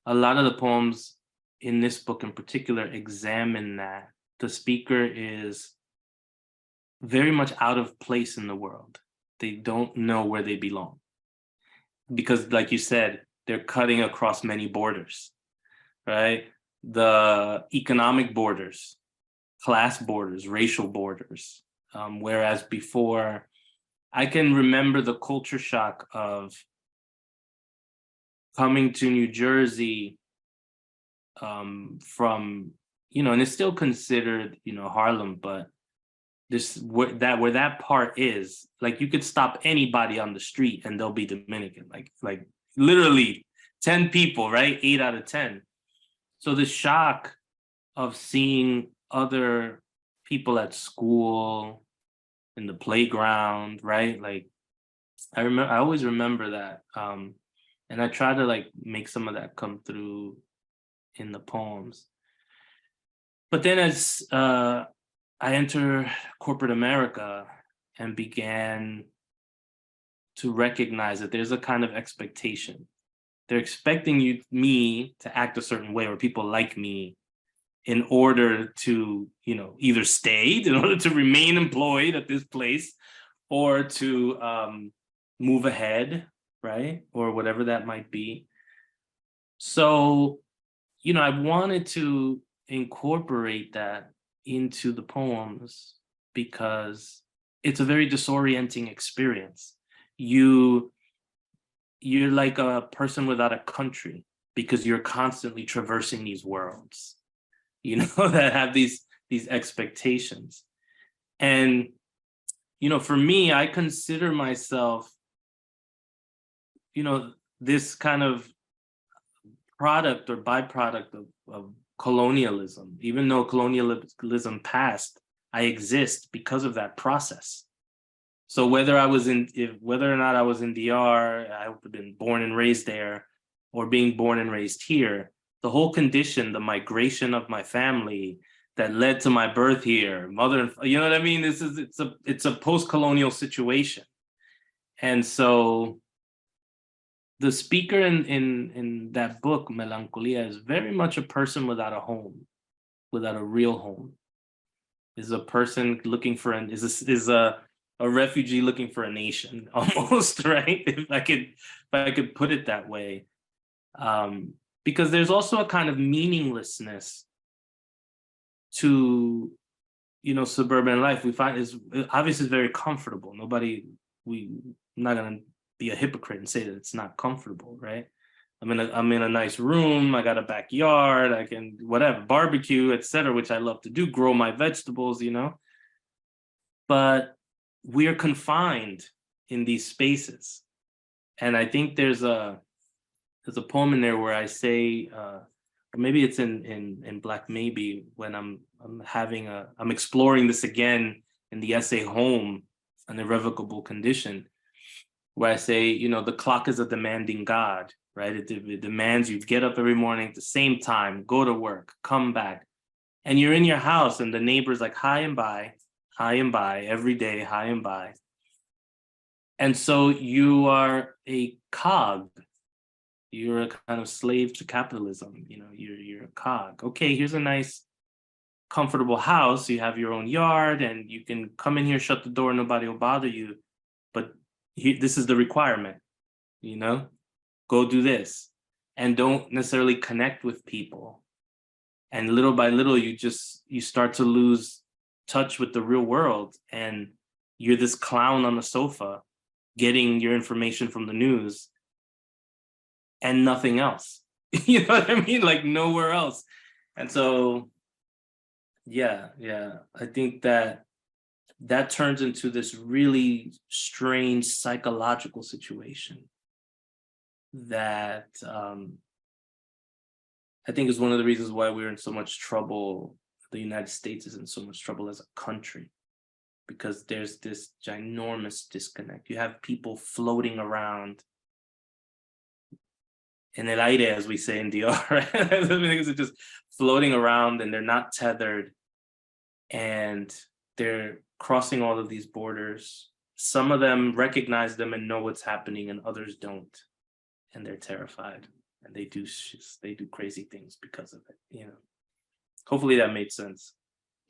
a lot of the poems in this book in particular examine that. The speaker is very much out of place in the world. They don't know where they belong. Because like you said, they're cutting across many borders, right? The economic borders, class borders, racial borders. Whereas before, I can remember the culture shock of coming to New Jersey from, and it's still considered, Harlem, but where that part is, like, you could stop anybody on the street and they'll be Dominican, like literally 10 people, right? 8 out of 10. So the shock of seeing other people at school, in the playground, right? Like, I always remember that. And I try to like make some of that come through in the poems. But then as I enter corporate America and began to recognize that there's a kind of expectation. They're expecting me to act a certain way, or people like me, in order to, either stay, in order to remain employed at this place, or to move ahead, right? Or whatever that might be. So, I wanted to incorporate that into the poems because it's a very disorienting experience. You're like a person without a country because you're constantly traversing these worlds, that have these expectations. And, for me, I consider myself, this kind of product or byproduct of colonialism. Even though colonialism passed, I exist because of that process. So whether or not I was in DR, I would have been born and raised there, or being born and raised here, the whole condition, the migration of my family that led to my birth here, you know what I mean? It's a post-colonial situation. And so the speaker in that book, Melancholia, is very much a person without a home, without a real home. Is a person looking for is a refugee looking for a nation, almost, right? If I could put it that way, because there's also a kind of meaninglessness to, suburban life. We find is obviously very comfortable. I'm not gonna be a hypocrite and say that it's not comfortable, right? I'm in a nice room. I got a backyard. I can whatever barbecue, etc., which I love to do. Grow my vegetables, you know. But we are confined in these spaces, and I think there's a poem in there where I say, or maybe it's in Black Maybe, when I'm exploring this again in the essay Home, an Irrevocable Condition, where I say, you know, the clock is a demanding God, right? It demands you get up every morning at the same time, go to work, come back. And you're in your house and the neighbor's like, hi and bye, every day, hi and bye. And so you are a cog. You're a kind of slave to capitalism. You know, you're a cog. Okay, here's a nice, comfortable house. You have your own yard and you can come in here, shut the door, nobody will bother you. But this is the requirement, you know, go do this, and don't necessarily connect with people. And little by little, you start to lose touch with the real world. And you're this clown on the sofa getting your information from the news and nothing else. You know what I mean? Like nowhere else. And so, yeah, I think that turns into this really strange psychological situation that I think is one of the reasons why we're in so much trouble. The United States is in so much trouble as a country, because there's this ginormous disconnect. You have people floating around in el aire, as we say in DR, right? They're just floating around and they're not tethered, and they're crossing all of these borders. Some of them recognize them and know what's happening, and others don't, and they're terrified, and they do crazy things because of it. You know, hopefully that made sense.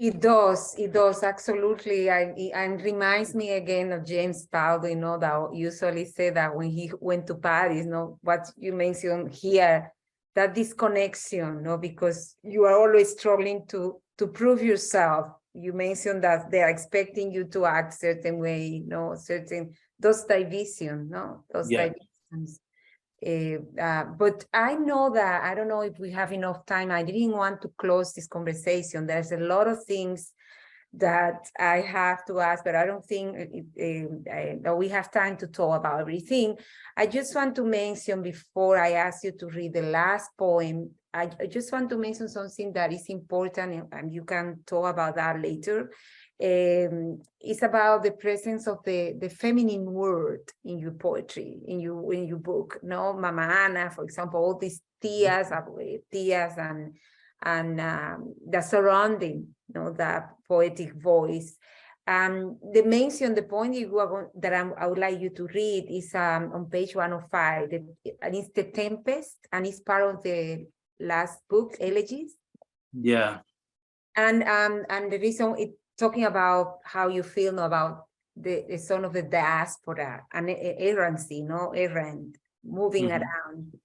It does, absolutely. And reminds me again of James Baldwin, you know, that usually say that when he went to Paris, you know, what you mentioned here, that disconnection, you know, because you are always struggling to prove yourself. You mentioned that they're expecting you to act certain way, you know, those divisions, no, those divisions. But I know that, I don't know if we have enough time. I didn't want to close this conversation. There's a lot of things that I have to ask, but I don't think that we have time to talk about everything. I just want to mention, before I ask you to read the last poem, I just want to mention something that is important, and you can talk about that later. It's about the presence of the feminine word in your poetry, in your book. No, Mama Ana, for example, all these tias and the surrounding, you know, that poetic voice. The point I would like you to read is on page 105, and it's The Tempest, and it's part of the last book, Elegies. Yeah. And the reason it's talking about how you feel about the son of the diaspora and errancy, no, errand, moving around.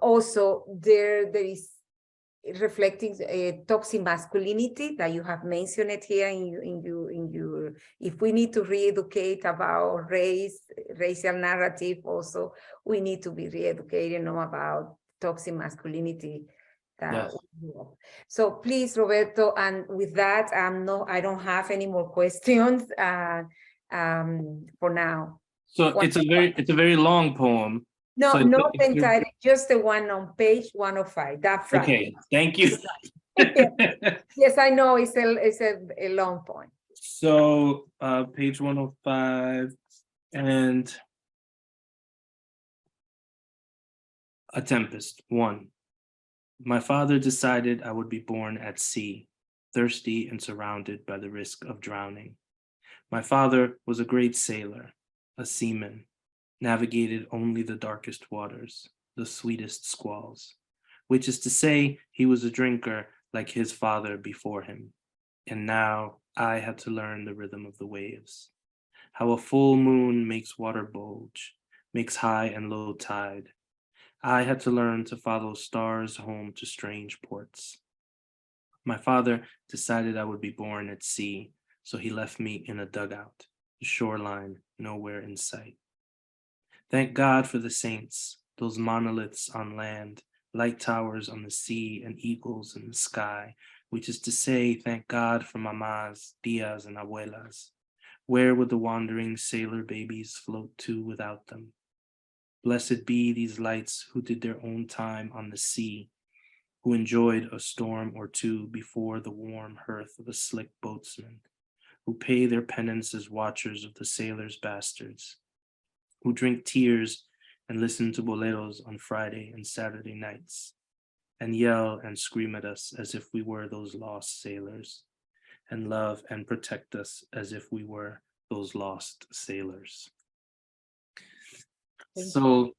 Also, there is reflecting toxic masculinity that you have mentioned it here in your. If we need to re-educate about racial narrative, also we need to be re-educated, you know, about toxic masculinity. Yes. So please, Roberto, and with that, I don't have any more questions for now. So it's a very long poem. No, so not the entire, just the one on page 105. That front. Okay, thank you. Yes, I know it's a long point. So page 105 and A Tempest 1. My father decided I would be born at sea, thirsty and surrounded by the risk of drowning. My father was a great sailor, a seaman, navigated only the darkest waters, the sweetest squalls, which is to say he was a drinker like his father before him. And now I had to learn the rhythm of the waves, how a full moon makes water bulge, makes high and low tide. I had to learn to follow stars home to strange ports. My father decided I would be born at sea, so he left me in a dugout, the shoreline nowhere in sight. Thank God for the saints, those monoliths on land, light towers on the sea, and eagles in the sky, which is to say, thank God for mamas, tias, and abuelas. Where would the wandering sailor babies float to without them? Blessed be these lights who did their own time on the sea, who enjoyed a storm or two before the warm hearth of a slick boatsman, who pay their penance as watchers of the sailors' bastards, who drink tears and listen to boleros on Friday and Saturday nights, and yell and scream at us as if we were those lost sailors, and love and protect us as if we were those lost sailors. So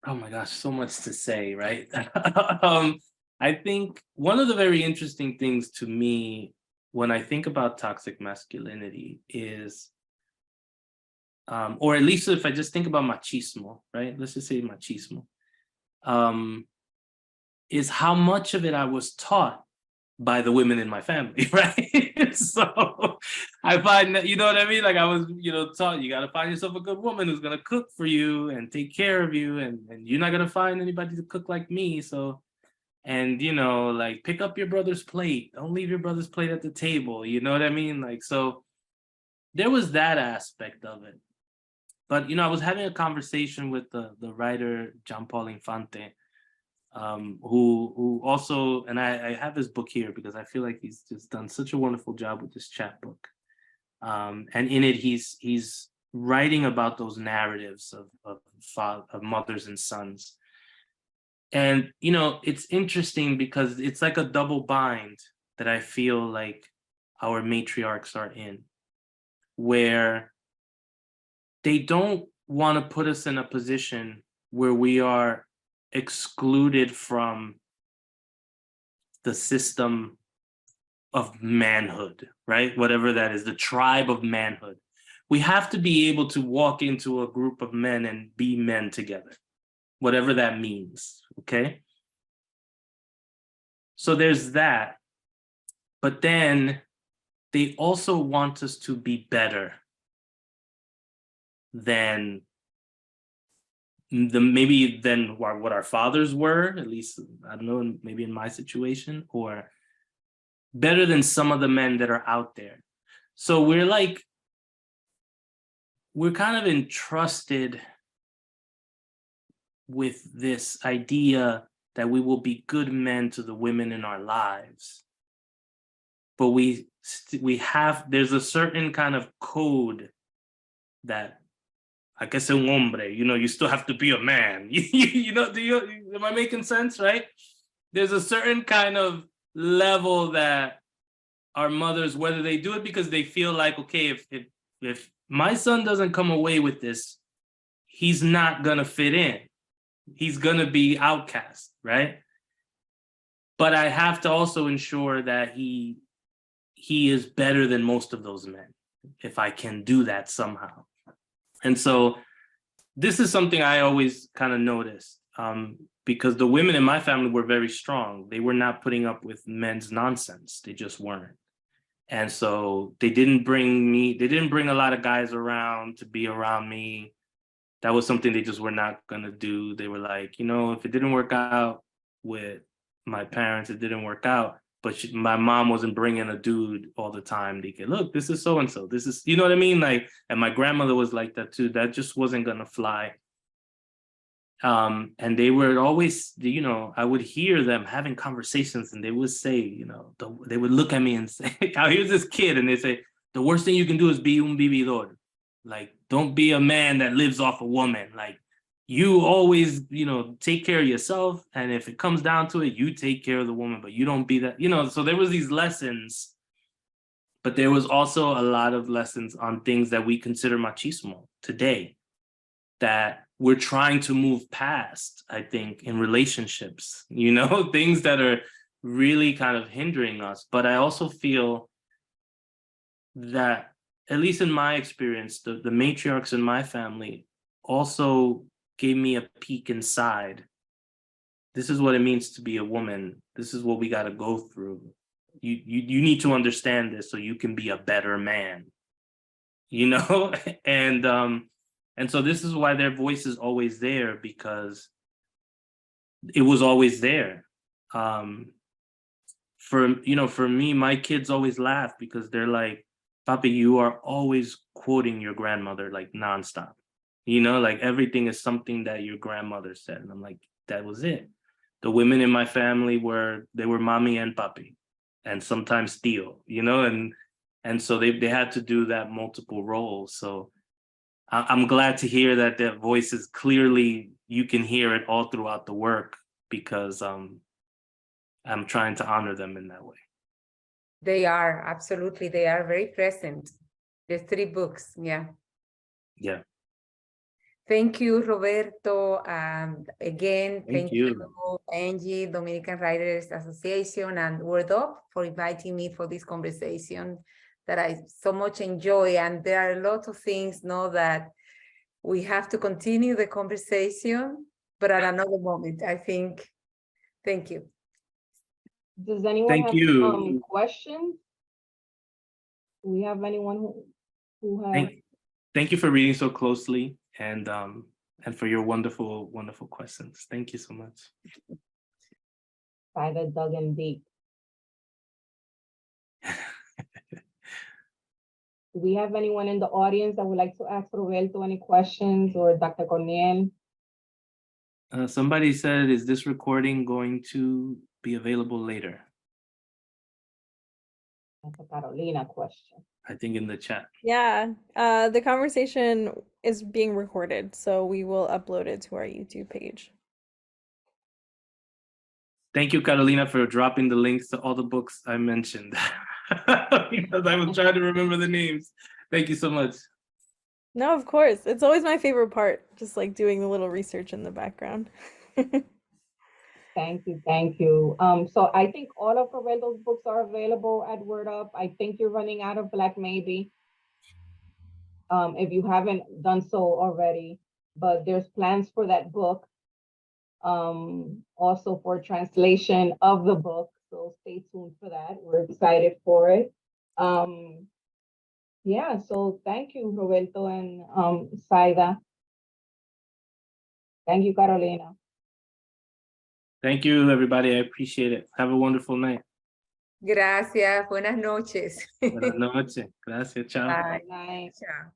oh my gosh, so much to say, right? I think one of the very interesting things to me when I think about toxic masculinity is, or at least if I just think about machismo, right? Let's just say machismo, is how much of it I was taught by the women in my family, right? So I find that, you know what I mean? Like I was, taught you got to find yourself a good woman who's going to cook for you and take care of you. And you're not going to find anybody to cook like me. So, and, like pick up your brother's plate. Don't leave your brother's plate at the table. You know what I mean? Like, so there was that aspect of it. But, I was having a conversation with the writer, Jean Paul Infante, who also, and I have his book here because I feel like he's just done such a wonderful job with this chapbook. And in it, he's writing about those narratives of mothers and sons. And, it's interesting because it's like a double bind that I feel like our matriarchs are in, where they don't want to put us in a position where we are excluded from the system of manhood, right? Whatever that is, the tribe of manhood. We have to be able to walk into a group of men and be men together, whatever that means, okay? So there's that. But then they also want us to be better than maybe than what our fathers were, at least, I don't know, maybe in my situation, or better than some of the men that are out there. So we're kind of entrusted with this idea that we will be good men to the women in our lives. But there's a certain kind of code that, I guess, un hombre, you still have to be a man. Am I making sense, right? There's a certain kind of level that our mothers, whether they do it because they feel like, okay, if my son doesn't come away with this, he's not gonna fit in. He's gonna be outcast, right? But I have to also ensure that he is better than most of those men, if I can do that somehow. And so this is something I always kind of noticed, because the women in my family were very strong. They were not putting up with men's nonsense. They just weren't. And so they didn't bring a lot of guys around to be around me. That was something they just were not going to do. They were like, if it didn't work out with my parents, it didn't work out. But my mom wasn't bringing a dude all the time. They could, look, this is so-and-so. This is, you know what I mean? Like, and my grandmother was like that too. That just wasn't going to fly. And they were always, I would hear them having conversations and they would say, they would look at me and say, here's this kid. And they say, the worst thing you can do is be un vividor. Like, don't be a man that lives off a woman. Like, you always, take care of yourself. And if it comes down to it, you take care of the woman, but you don't be that, so there was these lessons, but there was also a lot of lessons on things that we consider machismo today that we're trying to move past, I think, in relationships, things that are really kind of hindering us. But I also feel that, at least in my experience, the matriarchs in my family also gave me a peek inside. This is what it means to be a woman. This is what we got to go through. You need to understand this so you can be a better man, and And so this is why their voice is always there, because it was always there. For me, my kids always laugh because they're like, Papi, you are always quoting your grandmother like nonstop. Like everything is something that your grandmother said. And I'm like, that was it. The women in my family were mommy and papi, and sometimes tío, and so they had to do that multiple roles. So I'm glad to hear that their voices clearly, you can hear it all throughout the work, because I'm trying to honor them in that way. They are, absolutely. They are very present. The 3 books, yeah. Yeah. Thank you, Roberto. Again, Thank you. Angie, Dominican Writers Association, and Word Up for inviting me for this conversation that I so much enjoy. And there are a lot of things, that we have to continue the conversation, but at another moment, I think. Thank you. Does anyone Thank have you. questions? Do we have anyone who has? Thank you for reading so closely, and for your wonderful, wonderful questions. Thank you so much. Zaida dug in deep. Do we have anyone in the audience that would like to ask Roberto any questions, or Dr. Corniel? Somebody said, is this recording going to be available later? That's a Carolina question. I think in the chat. Yeah, the conversation is being recorded, so we will upload it to our YouTube page. Thank you, Carolina, for dropping the links to all the books I mentioned, because I was trying to remember the names. Thank you so much. No, of course. It's always my favorite part, just like doing the little research in the background. Thank you, thank you. So I think all of Roberto's books are available at Word Up. I think you're running out of Black Maybe, if you haven't done so already, but there's plans for that book. Also for translation of the book, so stay tuned for that. We're excited for it. Yeah, so thank you, Roberto and Zaida. Thank you, Carolina. Thank you, everybody. I appreciate it. Have a wonderful night. Gracias. Buenas noches. Buenas noches. Gracias. Ciao. Bye. Good night. Ciao.